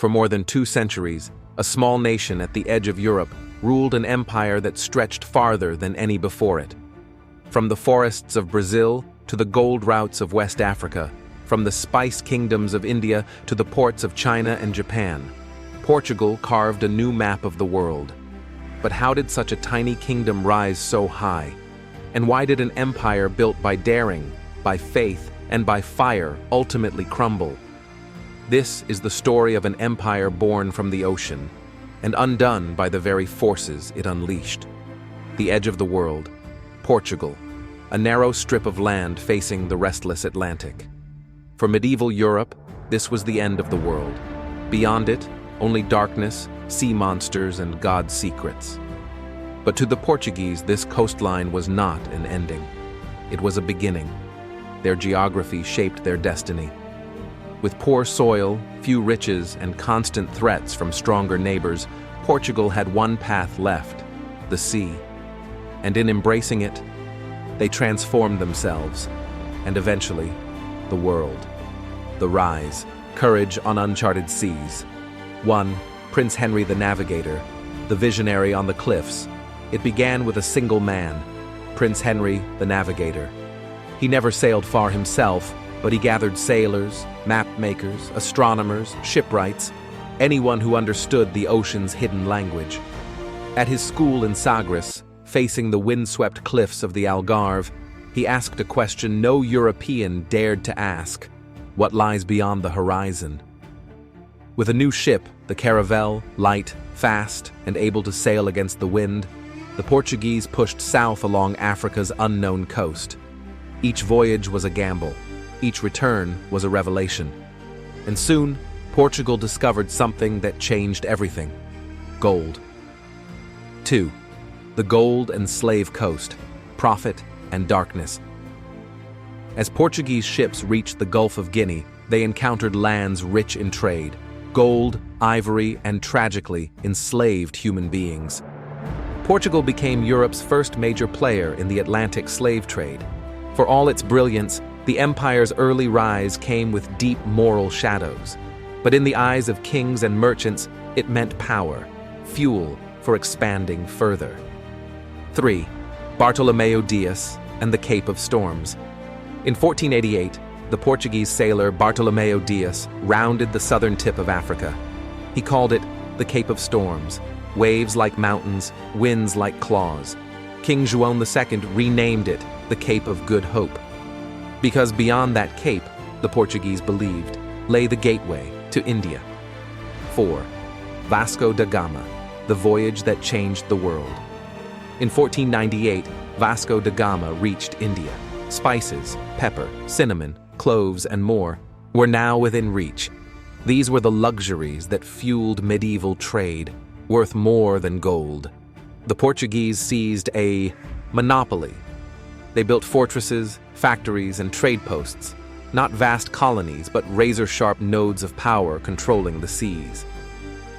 For more than 2 centuries, a small nation at the edge of Europe ruled an empire that stretched farther than any before it. From the forests of Brazil to the gold routes of West Africa, from the spice kingdoms of India to the ports of China and Japan, Portugal carved a new map of the world. But how did such a tiny kingdom rise so high? And why did an empire built by daring, by faith, and by fire ultimately crumble? This is the story of an empire born from the ocean and undone by the very forces it unleashed. The edge of the world, Portugal, a narrow strip of land facing the restless Atlantic. For medieval Europe, this was the end of the world. Beyond it, only darkness, sea monsters, and God's secrets. But to the Portuguese, this coastline was not an ending. It was a beginning. Their geography shaped their destiny. With poor soil, few riches, and constant threats from stronger neighbors, Portugal had one path left: the sea. And in embracing it, they transformed themselves, and eventually, the world. The rise, courage on uncharted seas. 1. Prince Henry the Navigator, the visionary on the cliffs. It began with a single man, Prince Henry the Navigator. He never sailed far himself, but he gathered sailors, map-makers, astronomers, shipwrights, anyone who understood the ocean's hidden language. At his school in Sagres, facing the windswept cliffs of the Algarve, he asked a question no European dared to ask: what lies beyond the horizon? With a new ship, the Caravel, light, fast, and able to sail against the wind, the Portuguese pushed south along Africa's unknown coast. Each voyage was a gamble. Each return was a revelation. And soon, Portugal discovered something that changed everything: gold. 2. The gold and slave coast, profit and darkness. As Portuguese ships reached the Gulf of Guinea, they encountered lands rich in trade, gold, ivory, and tragically, enslaved human beings. Portugal became Europe's first major player in the Atlantic slave trade. For all its brilliance, the empire's early rise came with deep moral shadows. But in the eyes of kings and merchants, it meant power, fuel for expanding further. 3. Bartolomeu Dias and the Cape of Storms. In 1488, the Portuguese sailor Bartolomeu Dias rounded the southern tip of Africa. He called it the Cape of Storms, waves like mountains, winds like claws. King João II renamed it the Cape of Good Hope, because beyond that cape, the Portuguese believed, lay the gateway to India. 4. Vasco da Gama, the voyage that changed the world. In 1498, Vasco da Gama reached India. Spices, pepper, cinnamon, cloves, and more were now within reach. These were the luxuries that fueled medieval trade, worth more than gold. The Portuguese seized a monopoly. They built fortresses, factories, and trade posts, not vast colonies, but razor-sharp nodes of power controlling the seas.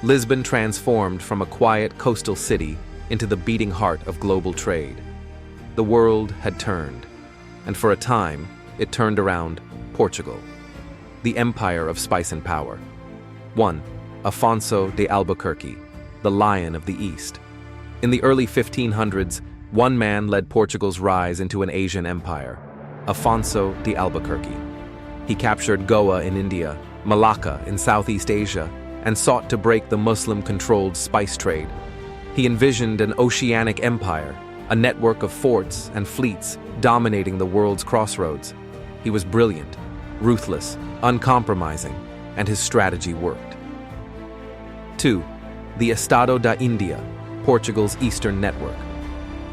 Lisbon transformed from a quiet coastal city into the beating heart of global trade. The world had turned, and for a time, it turned around Portugal, the empire of spice and power. 1. Afonso de Albuquerque, the Lion of the East. In the early 1500s, one man led Portugal's rise into an Asian empire, Afonso de Albuquerque. He captured Goa in India, Malacca in Southeast Asia, and sought to break the Muslim-controlled spice trade. He envisioned an oceanic empire, a network of forts and fleets dominating the world's crossroads. He was brilliant, ruthless, uncompromising, and his strategy worked. 2. The Estado da India, Portugal's eastern network.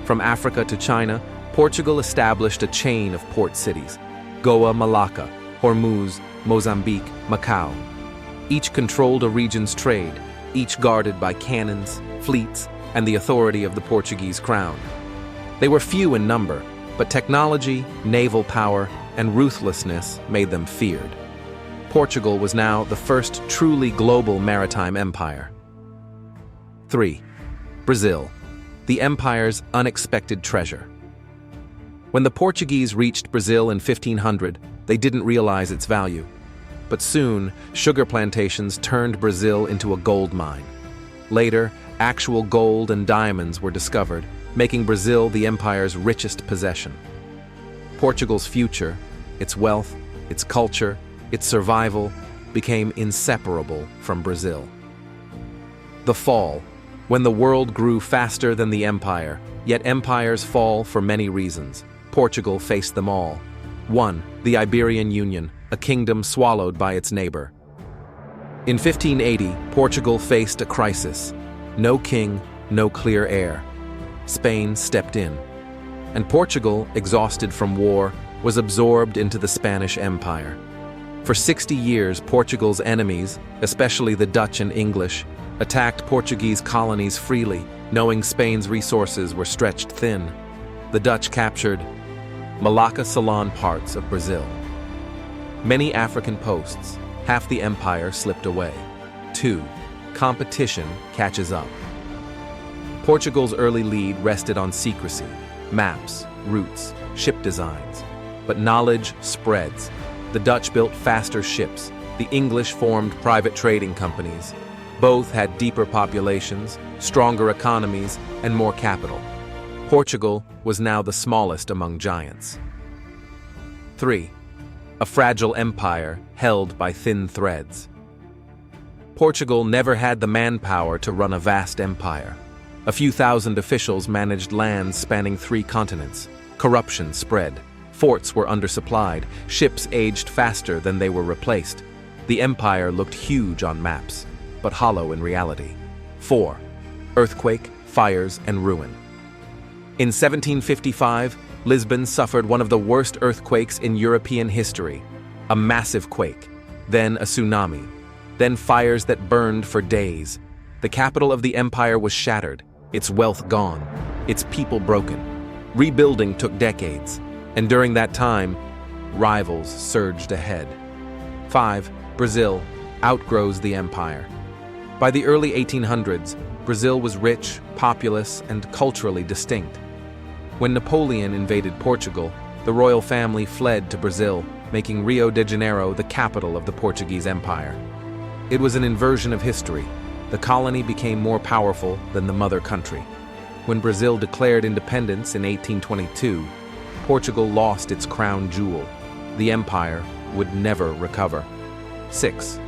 From Africa to China, Portugal established a chain of port cities: Goa, Malacca, Hormuz, Mozambique, Macau. Each controlled a region's trade, each guarded by cannons, fleets, and the authority of the Portuguese crown. They were few in number, but technology, naval power, and ruthlessness made them feared. Portugal was now the first truly global maritime empire. 3. Brazil, the empire's unexpected treasure. When the Portuguese reached Brazil in 1500, they didn't realize its value. But soon, sugar plantations turned Brazil into a gold mine. Later, actual gold and diamonds were discovered, making Brazil the empire's richest possession. Portugal's future, its wealth, its culture, its survival, became inseparable from Brazil. The fall. When the world grew faster than the empire, yet empires fall for many reasons. Portugal faced them all. 1. The Iberian Union, a kingdom swallowed by its neighbor. In 1580, Portugal faced a crisis. No king, no clear heir. Spain stepped in. And Portugal, exhausted from war, was absorbed into the Spanish Empire. For 60 years, Portugal's enemies, especially the Dutch and English, attacked Portuguese colonies freely, knowing Spain's resources were stretched thin. The Dutch captured Malacca, Ceylon, parts of Brazil. Many African posts, half the empire slipped away. 2. Competition catches up. Portugal's early lead rested on secrecy, maps, routes, ship designs. But knowledge spreads. The Dutch built faster ships. The English formed private trading companies. Both had deeper populations, stronger economies, and more capital. Portugal was now the smallest among giants. 3. A fragile empire held by thin threads. Portugal never had the manpower to run a vast empire. A few thousand officials managed lands spanning 3 continents. Corruption spread. Forts were undersupplied. Ships aged faster than they were replaced. The empire looked huge on maps, but hollow in reality. 4. Earthquake, fires, and ruin. In 1755, Lisbon suffered one of the worst earthquakes in European history. A massive quake, then a tsunami, then fires that burned for days. The capital of the empire was shattered, its wealth gone, its people broken. Rebuilding took decades, and during that time, rivals surged ahead. 5. Brazil outgrows the empire. By the early 1800s, Brazil was rich, populous, and culturally distinct. When Napoleon invaded Portugal, the royal family fled to Brazil, making Rio de Janeiro the capital of the Portuguese Empire. It was an inversion of history. The colony became more powerful than the mother country. When Brazil declared independence in 1822, Portugal lost its crown jewel. The empire would never recover. 6.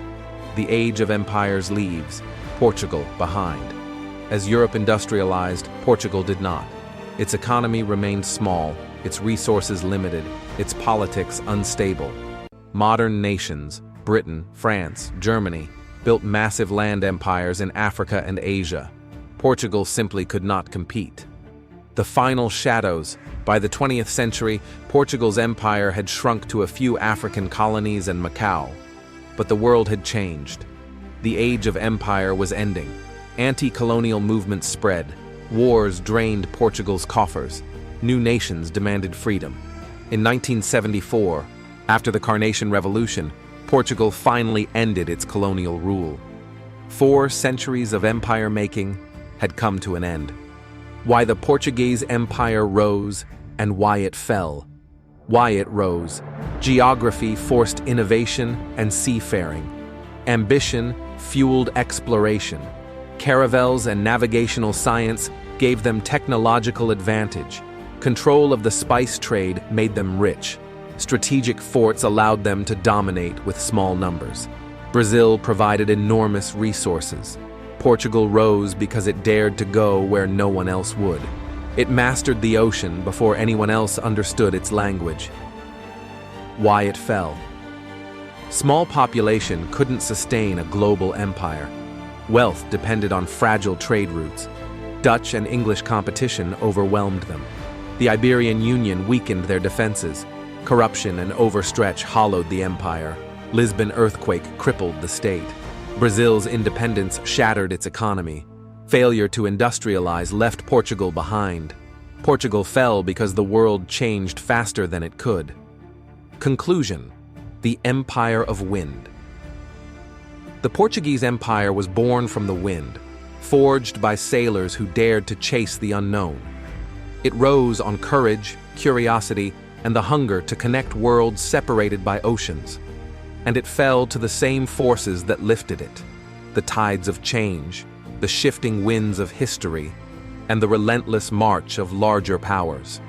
The age of empires leaves, Portugal behind. As Europe industrialized, Portugal did not. Its economy remained small, its resources limited, its politics unstable. Modern nations, Britain, France, Germany, built massive land empires in Africa and Asia. Portugal simply could not compete. The final shadows. By the 20th century, Portugal's empire had shrunk to a few African colonies and Macau. But the world had changed. The age of empire was ending. Anti-colonial movements spread. Wars drained Portugal's coffers. New nations demanded freedom. In 1974, after the Carnation Revolution, Portugal finally ended its colonial rule. 4 centuries of empire-making had come to an end. Why the Portuguese Empire rose and why it fell. Why it rose. Geography forced innovation and seafaring. Ambition fueled exploration. Caravels and navigational science gave them technological advantage. Control of the spice trade made them rich. Strategic forts allowed them to dominate with small numbers. Brazil provided enormous resources. Portugal rose because it dared to go where no one else would. It mastered the ocean before anyone else understood its language. Why it fell. Small population couldn't sustain a global empire. Wealth depended on fragile trade routes. Dutch and English competition overwhelmed them. The Iberian Union weakened their defenses. Corruption and overstretch hollowed the empire. Lisbon earthquake crippled the state. Brazil's independence shattered its economy. Failure to industrialize left Portugal behind. Portugal fell because the world changed faster than it could. Conclusion: the Empire of Wind. The Portuguese Empire was born from the wind, forged by sailors who dared to chase the unknown. It rose on courage, curiosity, and the hunger to connect worlds separated by oceans. and it fell to the same forces that lifted it: the tides of change, the shifting winds of history, and the relentless march of larger powers.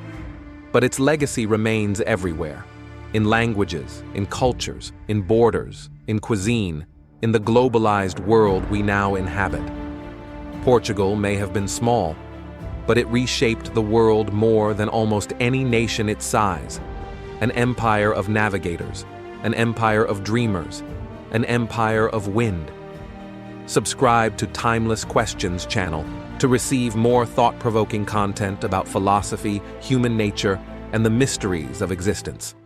But its legacy remains everywhere: in languages, in cultures, in borders, in cuisine, in the globalized world we now inhabit. Portugal may have been small, but it reshaped the world more than almost any nation its size. An empire of navigators, an empire of dreamers, an empire of wind. Subscribe to Timeless Questions channel to receive more thought-provoking content about philosophy, human nature, and the mysteries of existence.